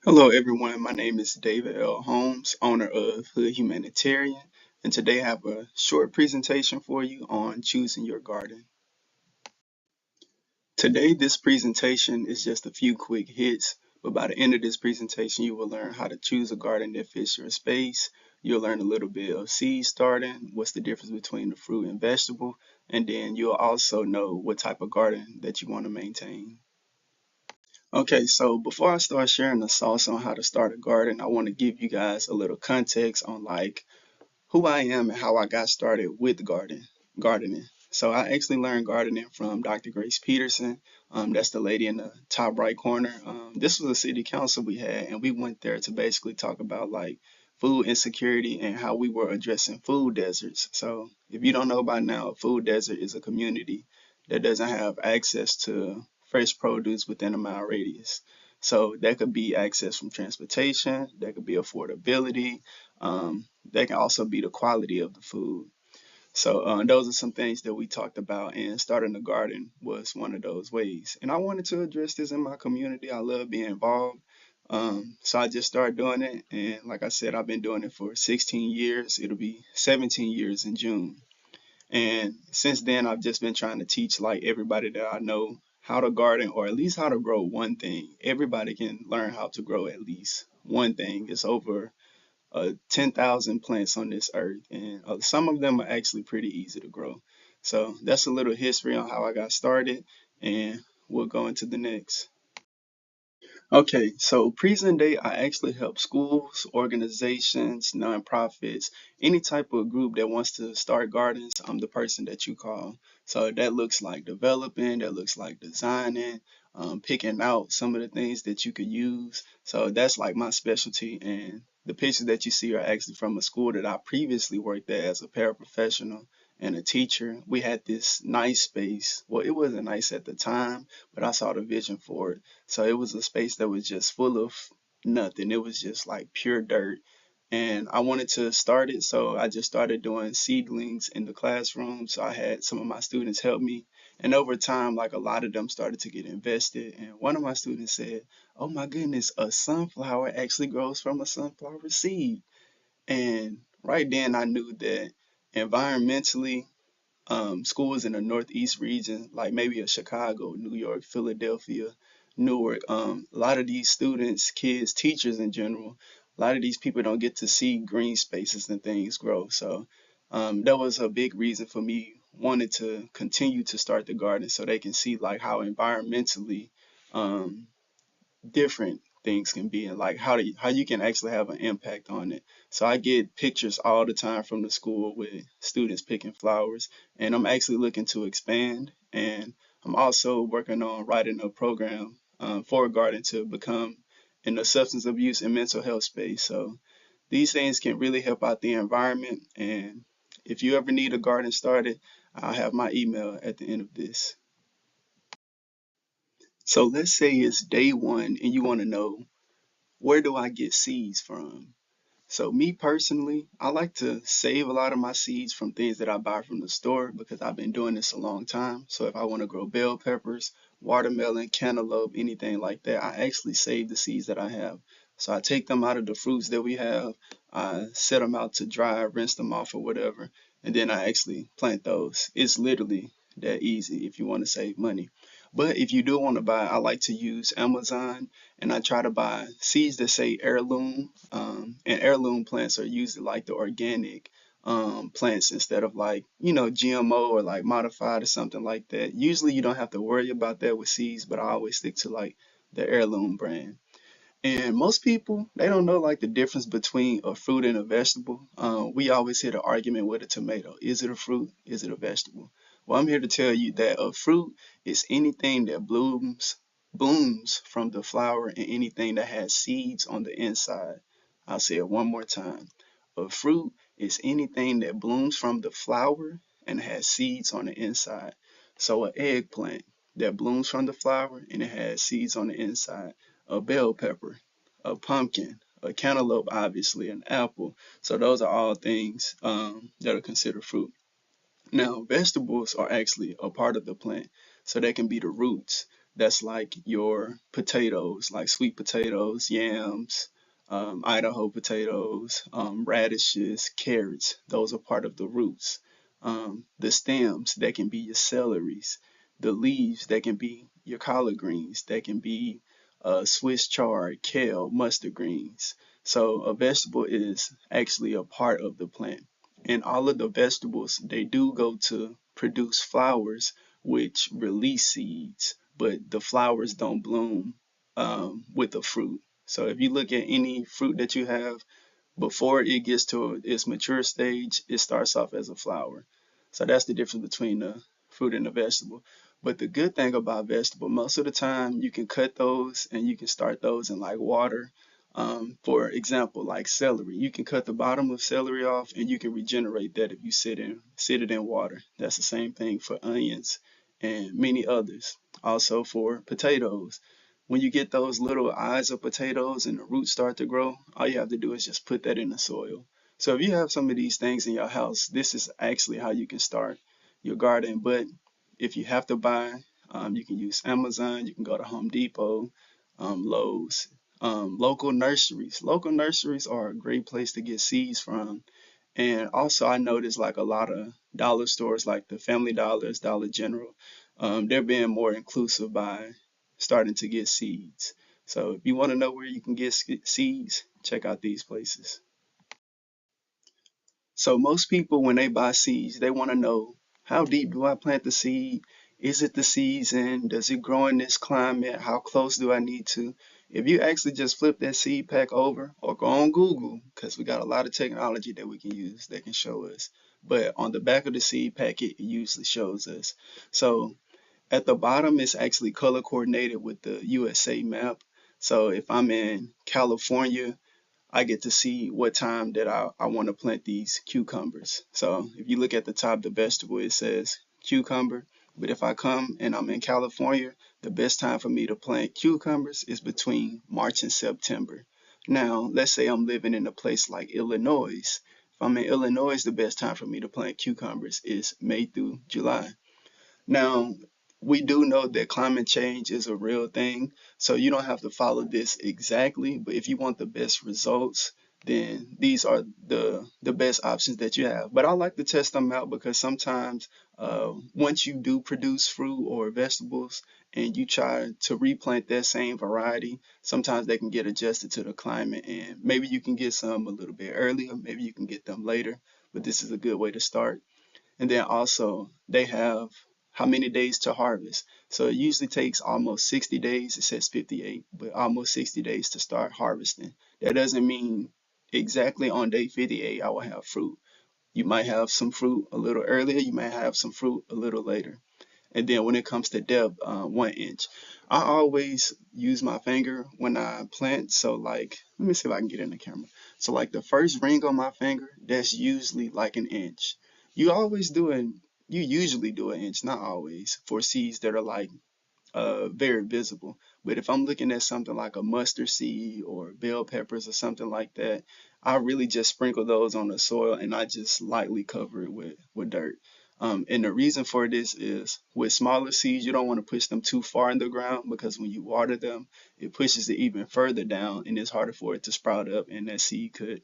Hello, everyone. My name is David L. Holmes, owner of Hood Humanitarian, and today I have a short presentation for you on choosing your garden. Today, this presentation is just a few quick hits, but by the end of this presentation, you will learn how to choose a garden that fits your space. You'll learn a little bit of seed starting, what's the difference between the fruit and vegetable, and then you'll also know what type of garden that you want to maintain. Okay, so before I start sharing the sauce on how to start a garden, I want to give you guys a little context on like who I am and how I got started with gardening. So I actually learned gardening from Dr. Grace Peterson. That's the lady in the top right corner. This was a city council we had, and we went there to basically talk about like food insecurity and how we were addressing food deserts. So if you don't know by now, a food desert is a community that doesn't have access to fresh produce within a mile radius. So that could be access from transportation, that could be affordability, that can also be the quality of the food. So those are some things that we talked about, and starting a garden was one of those ways. And I wanted to address this in my community. I love being involved. So I just started doing it, and like I said, I've been doing it for 16 years. It'll be 17 years in June. And since then, I've just been trying to teach like everybody that I know how to garden or at least how to grow one thing. Everybody can learn how to grow at least one thing. It's over 10,000 plants on this earth, and some of them are actually pretty easy to grow. So that's a little history on how I got started, and we'll go into the next. Okay, so present day, I actually help schools, organizations, nonprofits, any type of group that wants to start gardens. I'm the person that you call. So that looks like developing, that looks like designing, picking out some of the things that you could use. So that's like my specialty. And the pictures that you see are actually from a school that I previously worked at as a paraprofessional and a teacher. We had this nice space. Well, it wasn't nice at the time, but I saw the vision for it. So it was a space that was just full of nothing. It was just like pure dirt. And I wanted to start it, so I just started doing seedlings in the classroom. So I had some of my students help me. And over time, like a lot of them started to get invested. And one of my students said, "Oh my goodness, a sunflower actually grows from a sunflower seed." And right then I knew that environmentally, schools in the Northeast region, like maybe a Chicago, New York, Philadelphia, Newark, a lot of these students, kids, teachers in general, a lot of these people don't get to see green spaces and things grow. So that was a big reason for me wanting to continue to start the garden so they can see like how environmentally um, different things can be and like how you can actually have an impact on it. So I get pictures all the time from the school with students picking flowers, and I'm actually looking to expand. And I'm also working on writing a program for a garden to become in the substance abuse and mental health space. So these things can really help out the environment. And if you ever need a garden started, I'll have my email at the end of this. So let's say it's day one and you want to know, where do I get seeds from? So me personally, I like to save a lot of my seeds from things that I buy from the store because I've been doing this a long time. So if I want to grow bell peppers, watermelon, cantaloupe, anything like that, I actually save the seeds that I have. So I take them out of the fruits that we have, I set them out to dry, rinse them off or whatever, and then I actually plant those. It's literally that easy if you want to save money. But if you do want to buy, I like to use Amazon, and I try to buy seeds that say heirloom. And heirloom plants are usually like the organic plants instead of like, GMO or like modified or something like that. Usually you don't have to worry about that with seeds, but I always stick to like the heirloom brand. And most people, they don't know like the difference between a fruit and a vegetable. We always hear the argument with a tomato. Is it a fruit? Is it a vegetable? Well, I'm here to tell you that a fruit is anything that blooms from the flower and anything that has seeds on the inside. I'll say it one more time. A fruit is anything that blooms from the flower and has seeds on the inside. So an eggplant that blooms from the flower and it has seeds on the inside, a bell pepper, a pumpkin, a cantaloupe, obviously, an apple. So those are all things that are considered fruit. Now, vegetables are actually a part of the plant, so they can be the roots. That's like your potatoes, like sweet potatoes, yams, Idaho potatoes, radishes, carrots. Those are part of the roots. The stems, that can be your celeries. The leaves, that can be your collard greens. That can be Swiss chard, kale, mustard greens. So a vegetable is actually a part of the plant. And all of the vegetables, they do go to produce flowers, which release seeds, but the flowers don't bloom with the fruit. So if you look at any fruit that you have, before it gets to its mature stage, it starts off as a flower. So that's the difference between the fruit and the vegetable. But the good thing about vegetable, most of the time you can cut those and you can start those in like water. For example, like celery, you can cut the bottom of celery off and you can regenerate that if you sit it in water. That's the same thing for onions and many others. Also for potatoes, when you get those little eyes of potatoes and the roots start to grow, all you have to do is just put that in the soil. So if you have some of these things in your house, this is actually how you can start your garden. But if you have to buy, you can use Amazon, you can go to Home Depot, Lowe's, local nurseries. Local nurseries are a great place to get seeds from. And also, I noticed like a lot of dollar stores, like the Family Dollars, Dollar General, they're being more inclusive by starting to get seeds. So if you want to know where you can get seeds, check out these places. So most people, when they buy seeds, they want to know, how deep do I plant the seed? Is it the season? Does it grow in this climate? How close do I need to? If you actually just flip that seed pack over or go on Google, because we got a lot of technology that we can use that can show us. But on the back of the seed packet, it usually shows us. So at the bottom, it's actually color coordinated with the USA map. So if I'm in California, I get to see what time that I want to plant these cucumbers. So if you look at the top, the vegetable, it says cucumber. But if I come and I'm in California, the best time for me to plant cucumbers is between March and September. Now, let's say I'm living in a place like Illinois. If I'm in Illinois, the best time for me to plant cucumbers is May through July. Now, we do know that climate change is a real thing, so you don't have to follow this exactly, but if you want the best results, then these are the best options that you have. But I like to test them out because sometimes once you do produce fruit or vegetables and you try to replant that same variety, sometimes they can get adjusted to the climate and maybe you can get some a little bit earlier, maybe you can get them later, but this is a good way to start. And then also they have how many days to harvest. So it usually takes almost 60 days. It says 58, but almost 60 days to start harvesting. That doesn't mean exactly on day 58 I will have fruit. You might have some fruit a little earlier, you might have some fruit a little later. And then when it comes to depth, 1 inch, I always use my finger when I plant. So like, let me see if I can get in the camera. So like the first ring on my finger, that's usually like an inch. You always do it. You usually do 1 inch, not always, for seeds that are like very visible. But if I'm looking at something like a mustard seed or bell peppers or something like that, I really just sprinkle those on the soil and I just lightly cover it with dirt. And the reason for this is with smaller seeds, you don't want to push them too far in the ground because when you water them, it pushes it even further down and it's harder for it to sprout up and that seed could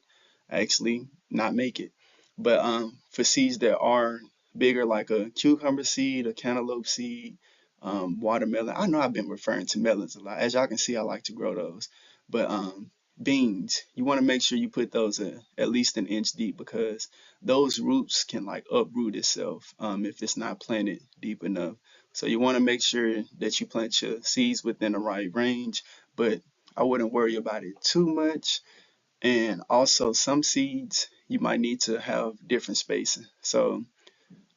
actually not make it. But for seeds that are bigger, like a cucumber seed, a cantaloupe seed, watermelon. I know I've been referring to melons a lot. As y'all can see, I like to grow those. But beans, you want to make sure you put those at least 1 inch deep because those roots can like uproot itself if it's not planted deep enough. So you want to make sure that you plant your seeds within the right range, but I wouldn't worry about it too much. And also, some seeds you might need to have different spacing. So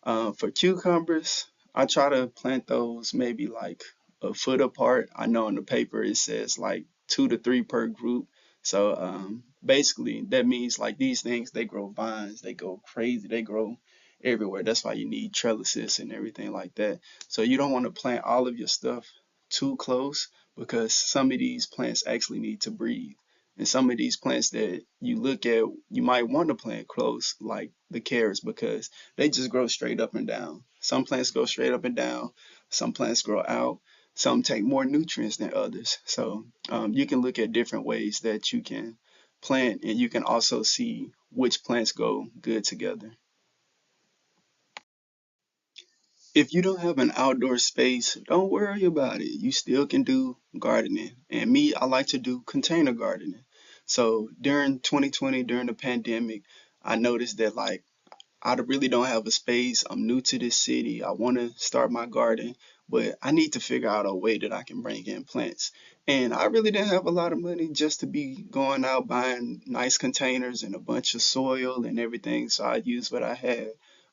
for cucumbers, I try to plant those maybe like a foot apart. I know on the paper it says like 2 to 3 per group. So basically that means like these things, they grow vines, they go crazy, they grow everywhere. That's why you need trellises and everything like that. So you don't want to plant all of your stuff too close because some of these plants actually need to breathe. And some of these plants that you look at, you might want to plant close, like the carrots, because they just grow straight up and down. Some plants go straight up and down, some plants grow out. Some take more nutrients than others. So you can look at different ways that you can plant, and you can also see which plants go good together. If you don't have an outdoor space, don't worry about it. You still can do gardening. And me, I like to do container gardening. So during 2020, during the pandemic, I noticed that like I really don't have a space. I'm new to this city. I want to start my garden, but I need to figure out a way that I can bring in plants. And I really didn't have a lot of money just to be going out buying nice containers and a bunch of soil and everything. So I used what I had.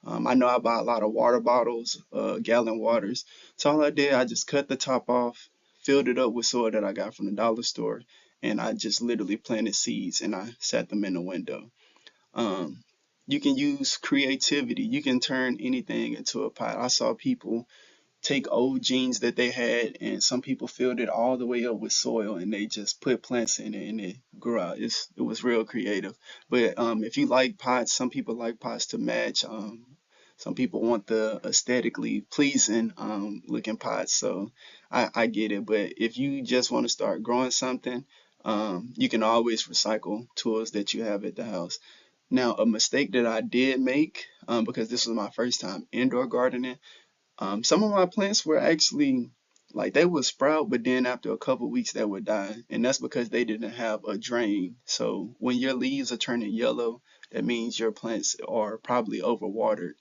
I know I buy a lot of water bottles, gallon waters. So all I did, I just cut the top off, filled it up with soil that I got from the dollar store, and I just literally planted seeds and I set them in the window. Um, you can use creativity. You can turn anything into a pot. I saw people take old jeans that they had, and some people filled it all the way up with soil, and they just put plants in it, and it grew out. It was real creative. But if you like pots, some people like pots to match. Some people want the aesthetically pleasing looking pots, so I get it. But if you just want to start growing something, you can always recycle tools that you have at the house. Now, a mistake that I did make, because this was my first time indoor gardening, some of my plants were actually like they would sprout, but then after a couple weeks they would die, and that's because they didn't have a drain. So when your leaves are turning yellow, that means your plants are probably overwatered,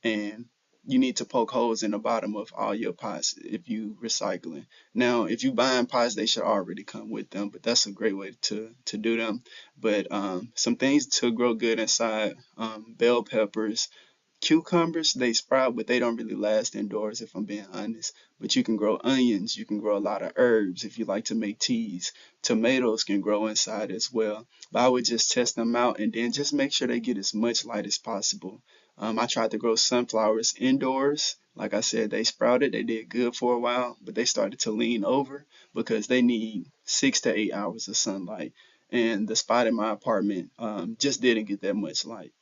and you need to poke holes in the bottom of all your pots if you recycling. Now, if you buying pots, they should already come with them, but that's a great way to do them. But some things to grow good inside: bell peppers, cucumbers, they sprout, but they don't really last indoors, if I'm being honest. But you can grow onions, you can grow a lot of herbs if you like to make teas. Tomatoes can grow inside as well. But I would just test them out and then just make sure they get as much light as possible. I tried to grow sunflowers indoors. Like I said, they sprouted, they did good for a while, but they started to lean over because they need 6 to 8 hours of sunlight. And the spot in my apartment just didn't get that much light.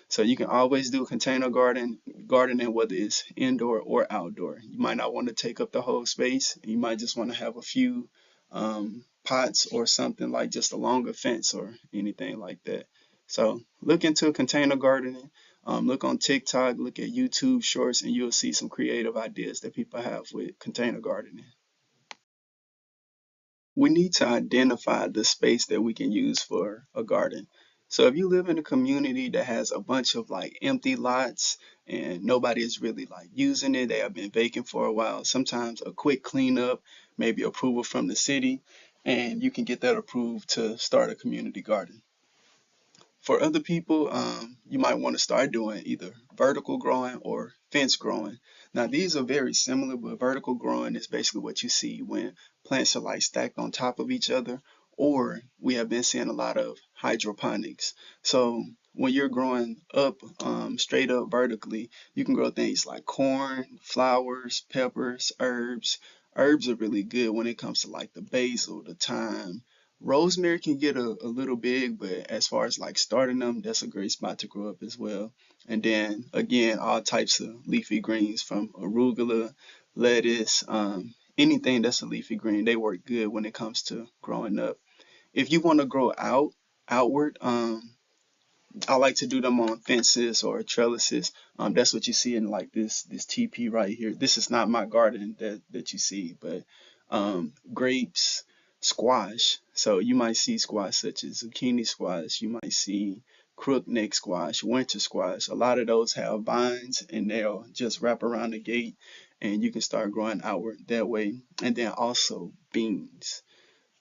So you can always do container gardening, whether it's indoor or outdoor. You might not want to take up the whole space. You might just want to have a few pots or something like just along a fence or anything like that. So look into container gardening. Look on TikTok, look at YouTube shorts, and you'll see some creative ideas that people have with container gardening. We need to identify the space that we can use for a garden. So if you live in a community that has a bunch of like empty lots and nobody is really like using it, they have been vacant for a while, sometimes a quick cleanup, maybe approval from the city, and you can get that approved to start a community garden. For other people, you might want to start doing either vertical growing or fence growing. Now, these are very similar, but vertical growing is basically what you see when plants are like stacked on top of each other, or we have been seeing a lot of hydroponics. So when you're growing up, straight up vertically, you can grow things like corn, flowers, peppers, herbs. Herbs are really good when it comes to like the basil, the thyme. Rosemary can get a little big, but as far as like starting them, that's a great spot to grow up as well. And then again, all types of leafy greens from arugula, lettuce, anything that's a leafy green, they work good when it comes to growing up. If you want to grow outward, I like to do them on fences or trellises. That's what you see in like this TP right here. This is not my garden that you see, but grapes, squash. So you might see squash such as zucchini squash. You might see crookneck squash, winter squash. A lot of those have vines and they'll just wrap around the gate, and you can start growing outward that way. And then also beans.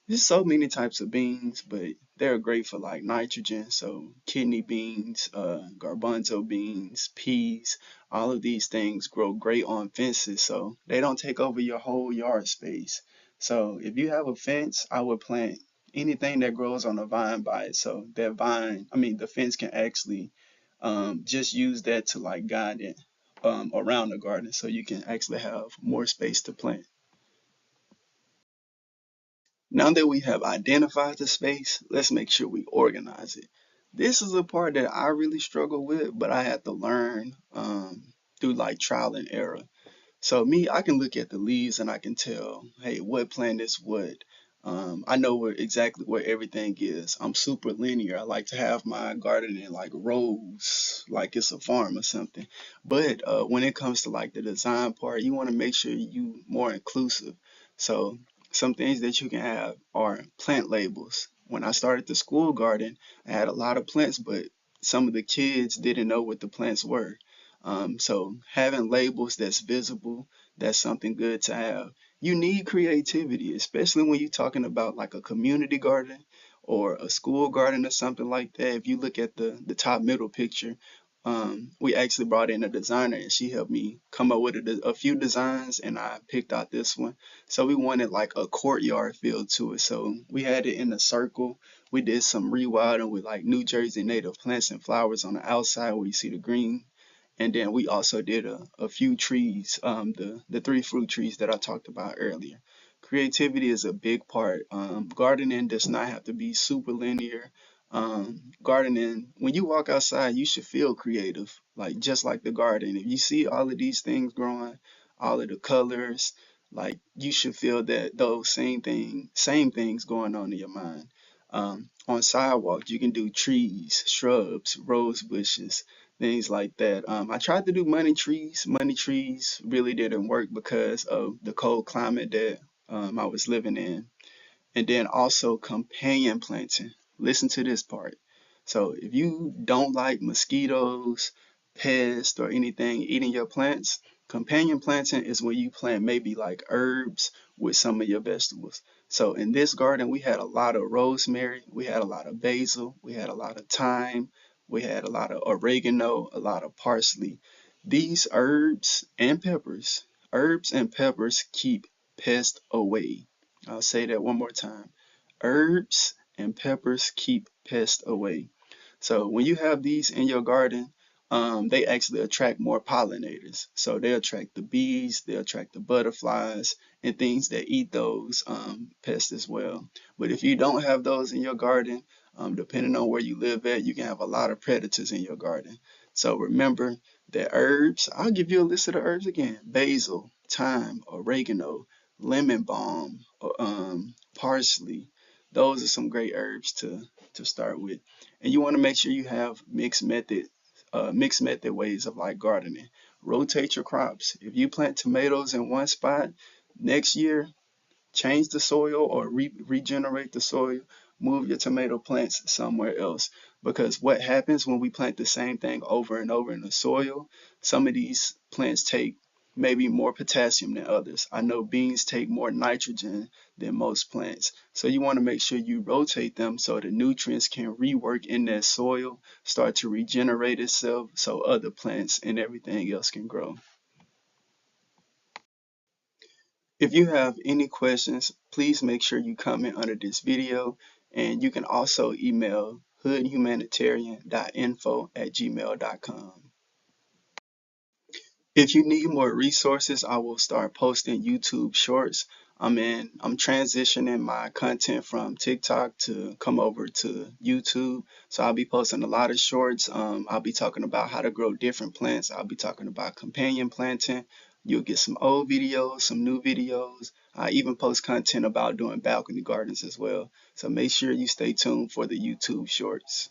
There's so many types of beans, but they're great for like nitrogen. So kidney beans, garbanzo beans, peas, all of these things grow great on fences, so they don't take over your whole yard space. So if you have a fence, I would plant anything that grows on a vine by it. So that vine, I mean, the fence can actually just use that to like guide it around the garden, so you can actually have more space to plant. Now that we have identified the space, let's make sure we organize it. This is a part that I really struggle with, but I had to learn through like trial and error. So me, I can look at the leaves and I can tell, hey, what plant is what. I know exactly where everything is. I'm super linear. I like to have my garden in like rows, like it's a farm or something. But when it comes to like the design part, you want to make sure you more inclusive. So some things that you can have are plant labels. When I started the school garden, I had a lot of plants, but some of the kids didn't know what the plants were. So having labels that's visible, that's something good to have. You need creativity, especially when you're talking about like a community garden or a school garden or something like that. If you look at the top middle picture, we actually brought in a designer and she helped me come up with a few designs and I picked out this one. So we wanted like a courtyard feel to it. So we had it in a circle. We did some rewilding with like New Jersey native plants and flowers on the outside where you see the green, and then we also did a few trees, the three fruit trees that I talked about earlier. Creativity is a big part. Gardening does not have to be super linear. Gardening, when you walk outside, you should feel creative, like just like the garden. If you see all of these things growing, all of the colors, like you should feel that those same things going on in your mind. On sidewalks, you can do trees, shrubs, rose bushes, things like that. I tried to do money trees. Money trees really didn't work because of the cold climate that I was living in. And then also companion planting. Listen to this part. So if you don't like mosquitoes, pests, or anything eating your plants, companion planting is when you plant maybe like herbs with some of your vegetables. So in this garden, we had a lot of rosemary, we had a lot of basil, we had a lot of thyme, we had a lot of oregano, a lot of parsley. These herbs and peppers keep pests away. I'll say that one more time. Herbs and peppers keep pests away. So when you have these in your garden, they actually attract more pollinators. So they attract the bees, they attract the butterflies, and things that eat those pests as well. But if you don't have those in your garden, depending on where you live at, you can have a lot of predators in your garden. So remember that herbs, I'll give you a list of the herbs again: basil, thyme, oregano, lemon balm, parsley. Those are some great herbs to start with. And you want to make sure you have mixed method ways of like gardening. Rotate your crops. If you plant tomatoes in one spot, next year change the soil or regenerate the soil, move your tomato plants somewhere else. Because what happens when we plant the same thing over and over in the soil, some of these plants take maybe more potassium than others. I know beans take more nitrogen than most plants. So you want to make sure you rotate them so the nutrients can rework in that soil, start to regenerate itself so other plants and everything else can grow. If you have any questions, please make sure you comment under this video, and you can also email hoodhumanitarian.info@gmail.com. If you need more resources, I will start posting YouTube shorts. I'm transitioning my content from TikTok to come over to YouTube. So I'll be posting a lot of shorts. I'll be talking about how to grow different plants. I'll be talking about companion planting. You'll get some old videos, some new videos. I even post content about doing balcony gardens as well. So make sure you stay tuned for the YouTube shorts.